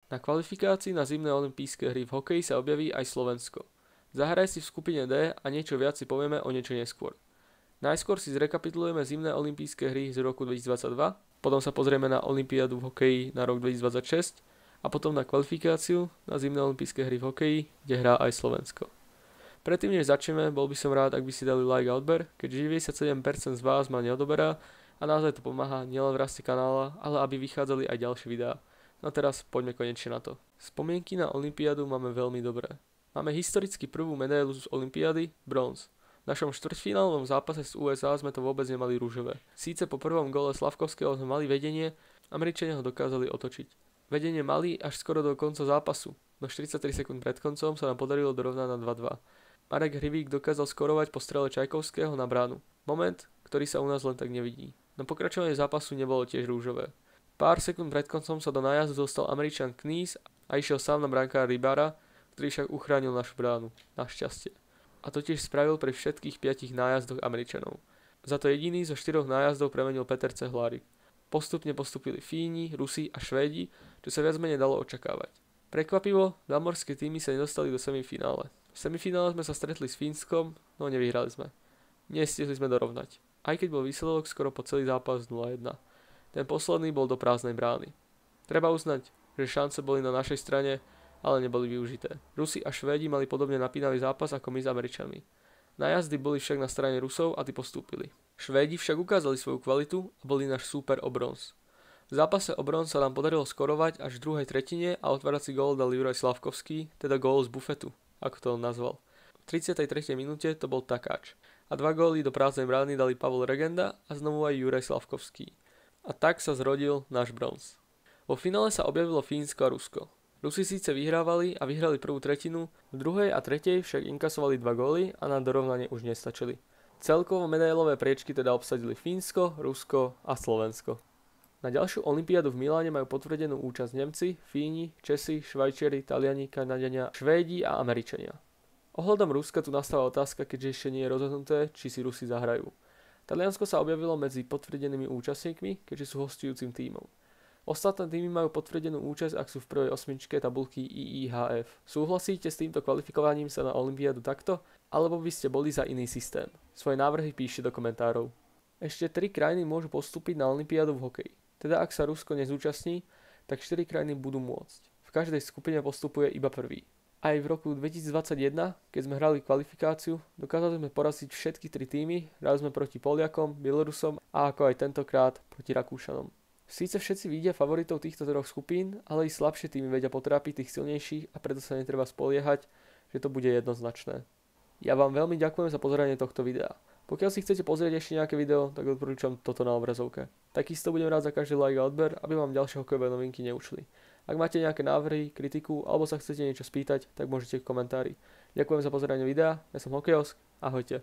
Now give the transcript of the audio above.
Na kvalifikácii na zimné olympijské hry v hokeji sa objaví aj Slovensko. Zahraj si v skupine D a niečo viac si povieme o niečo neskôr. Najskôr si zrekapitulujeme zimné olympijské hry z roku 2022, potom sa pozrieme na olympiádu v hokeji na rok 2026 a potom na kvalifikáciu na zimné olympijské hry v hokeji, kde hrá aj Slovensko. Predtým než začneme, bol by som rád, ak by si dali like a odber, keďže 97% z vás ma neodoberá a naozaj to pomáha nielen v raste kanála, ale aby vychádzali aj ďalšie videá. No teraz poďme konečne na to. Spomienky na olympiádu máme veľmi dobré. Máme historicky prvú medailu z olympiády, bronz. V našom štvrťfinálovom zápase s USA sme to vôbec nemali rúžové. Síce po prvom gole Slavkovského sme mali vedenie, Američania ho dokázali otočiť. Vedenie mali až skoro do konca zápasu, no 43 sekúnd pred koncom sa nám podarilo dorovnať na 2-2. Marek Hrivík dokázal skorovať po strele Čajkovského na bránu. Moment, ktorý sa u nás len tak nevidí. No pokračovanie zápasu nebolo tiež rúžové. Pár sekúnd pred koncom sa do nájazdu dostal Američan Knies a išiel sám na brankára Rybára, ktorý však uchránil našu bránu. Našťastie. A to tiež spravil pri všetkých 5 nájazdoch Američanov. Za to jediný zo 4 nájazdov premenil Peter Cehlárik. Postupne postupili Fíni, Rusi a Švédi, čo sa viac menej dalo očakávať. Prekvapivo, zámorské týmy sa nedostali do semifinále. V semifinále sme sa stretli s Fínskom, no nevyhrali sme. Nestihli sme dorovnať. Aj keď bol výsledok skoro po celý zápas 0-1. Ten posledný bol do prázdnej brány. Treba uznať, že šance boli na našej strane, ale neboli využité. Rusi a Švédi mali podobne napínavý zápas ako my s Američanmi. Najazdy boli však na strane Rusov a tí postúpili. Švédi však ukázali svoju kvalitu a boli náš súper o bronz. V zápase o bronz sa nám podarilo skorovať až v druhej tretine a otvárací gól dal Juraj Slavkovský, teda gól z bufetu, ako to on nazval. V 33. minúte to bol Takáč a 2 góly do prázdnej brány dali Pavol Regenda a znovu aj Juraj Slavkovský. A tak sa zrodil náš bronz. Vo finále sa objavilo Fínsko a Rusko. Rusi síce vyhrávali a vyhrali prvú tretinu, v druhej a tretej však inkasovali 2 góly a na dorovnanie už nestačili. Celkovo medailové priečky teda obsadili Fínsko, Rusko a Slovensko. Na ďalšiu olympiádu v Miláne majú potvrdenú účasť Nemci, Fíni, Česi, Švajčiari, Taliani, Kanaďania, Švédi a Američania. Ohľadom Ruska tu nastáva otázka, keďže ešte nie je rozhodnuté, či si Rusi zahrajú. Taliansko sa objavilo medzi potvrdenými účastníkmi, keďže sú hostujúcim tímom. Ostatné týmy majú potvrdenú účasť, ak sú v prvej osmičke tabulky IIHF. Súhlasíte s týmto kvalifikovaním sa na olympiádu takto? Alebo by ste boli za iný systém? Svoje návrhy píšte do komentárov. Ešte 3 krajiny môžu postúpiť na olympiádu v hokeji. Teda ak sa Rusko nezúčastní, tak 4 krajiny budú môcť. V každej skupine postupuje iba prvý. Aj v roku 2021, keď sme hrali kvalifikáciu, dokázali sme poraziť všetky 3 týmy, hrali sme proti Poliakom, Bielorusom a ako aj tentokrát proti Rakúšanom. Síce všetci vidia favoritov týchto 3 skupín, ale i slabšie týmy vedia potrápiť tých silnejších a preto sa netreba spoliehať, že to bude jednoznačné. Ja vám veľmi ďakujem za pozeranie tohto videa. Pokiaľ si chcete pozrieť ešte nejaké video, tak odporúčam toto na obrazovke. Takisto budem rád za každý like a odber, aby vám ďalšie hokejové novinky neušli. Ak máte nejaké návrhy, kritiku alebo sa chcete niečo spýtať, tak môžete v komentári. Ďakujem za pozeranie videa, ja som Hokejosk, ahojte.